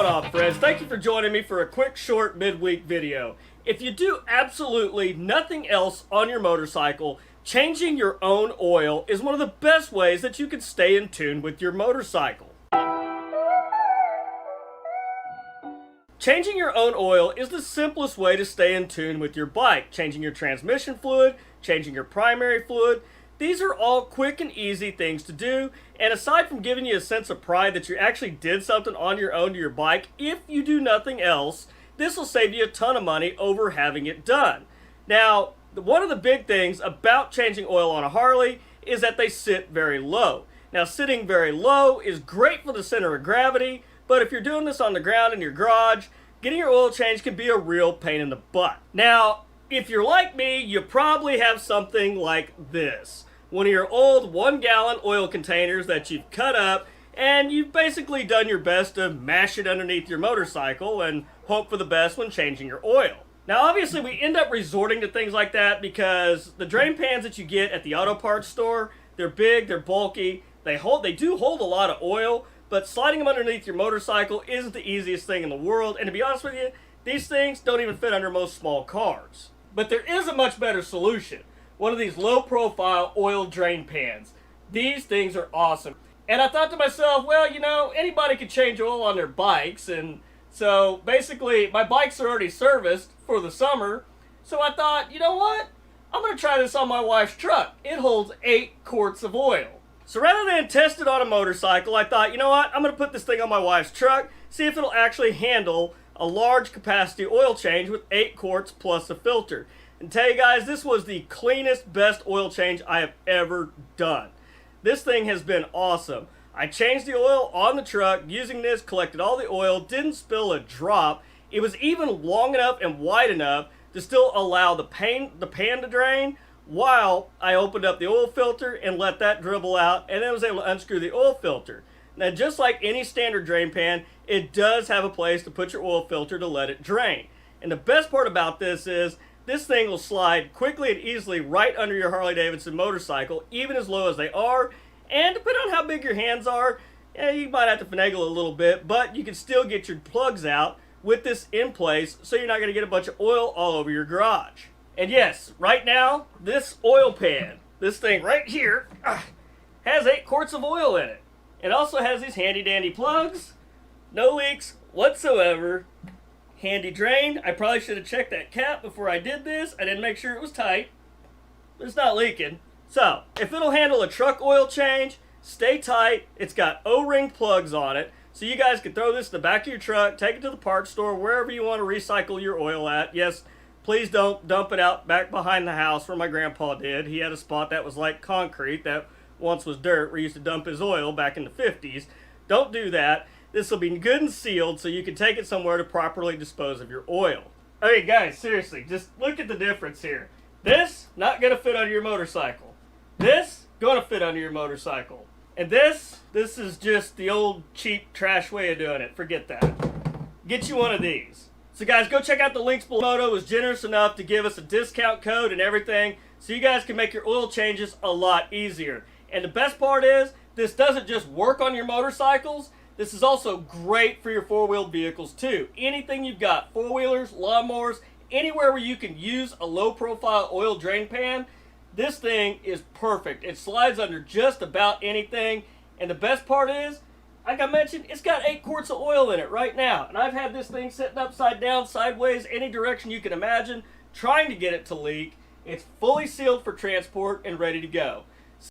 going on, friends? Thank you for joining me for a quick, short midweek video. If you do absolutely nothing else on your motorcycle, changing your own oil is one of the best ways that you can stay in tune with your motorcycle. Changing your own oil is the simplest way to stay in tune with your bike. Changing your transmission fluid, changing your primary fluid, these are all quick and easy things to do, and aside from giving you a sense of pride that you actually did something on your own to your bike, if you do nothing else, this will save you a ton of money over having it done. Now, one of the big things about changing oil on a Harley is that they sit very low. Now, sitting very low is great for the center of gravity, but if you're doing this on the ground in your garage, getting your oil changed can be a real pain in the butt. Now, if you're like me, you probably have something like this. One of your old 1-gallon oil containers that you've cut up, and you've basically done your best to mash it underneath your motorcycle and hope for the best when changing your oil. Now, obviously, we end up resorting to things like that because the drain pans that you get at the auto parts store, they're big, they're bulky, they do hold a lot of oil, but sliding them underneath your motorcycle isn't the easiest thing in the world, and to be honest with you, these things don't even fit under most small cars. But there is a much better solution. One of these low-profile oil drain pans. These things are awesome. And I thought to myself, well, you know, anybody can change oil on their bikes, and so basically my bikes are already serviced for the summer, so I thought, you know what? I'm going to try this on my wife's truck. It holds 8 quarts of oil. So rather than test it on a motorcycle, I thought, you know what? I'm going to put this thing on my wife's truck, see if it'll actually handle a large capacity oil change with 8 quarts plus a filter. And tell you guys, this was the cleanest, best oil change I have ever done. This thing has been awesome. I changed the oil on the truck using this, collected all the oil, didn't spill a drop. It was even long enough and wide enough to still allow the pan to drain while I opened up the oil filter and let that dribble out, and then was able to unscrew the oil filter. Now, just like any standard drain pan, it does have a place to put your oil filter to let it drain. And the best part about this is this thing will slide quickly and easily right under your Harley-Davidson motorcycle, even as low as they are. And depending on how big your hands are, you might have to finagle a little bit, but you can still get your plugs out with this in place so you're not going to get a bunch of oil all over your garage. And yes, right now, this oil pan, this thing right here, has 8 quarts of oil in it. It also has these handy-dandy plugs, no leaks whatsoever. Handy drain. I probably should have checked that cap before I did this. I didn't make sure it was tight, but it's not leaking. So, if it'll handle a truck oil change, stay tight. It's got O-ring plugs on it, so you guys can throw this in the back of your truck, take it to the parts store, wherever you want to recycle your oil at. Yes, please don't dump it out back behind the house where my grandpa did. He had a spot that was like concrete that once was dirt where he used to dump his oil back in the 50s. Don't do that. This will be good and sealed so you can take it somewhere to properly dispose of your oil. Okay guys, seriously, just look at the difference here. This, not going to fit under your motorcycle. This, going to fit under your motorcycle. And this is just the old cheap trash way of doing it. Forget that. Get you one of these. So guys, go check out the links below. Moto was generous enough to give us a discount code and everything so you guys can make your oil changes a lot easier. And the best part is, this doesn't just work on your motorcycles. This is also great for your four-wheeled vehicles too. Anything you've got, four-wheelers, lawnmowers, anywhere where you can use a low-profile oil drain pan, this thing is perfect. It slides under just about anything. And the best part is, like I mentioned, it's got 8 quarts of oil in it right now. And I've had this thing sitting upside down, sideways, any direction you can imagine, trying to get it to leak. It's fully sealed for transport and ready to go.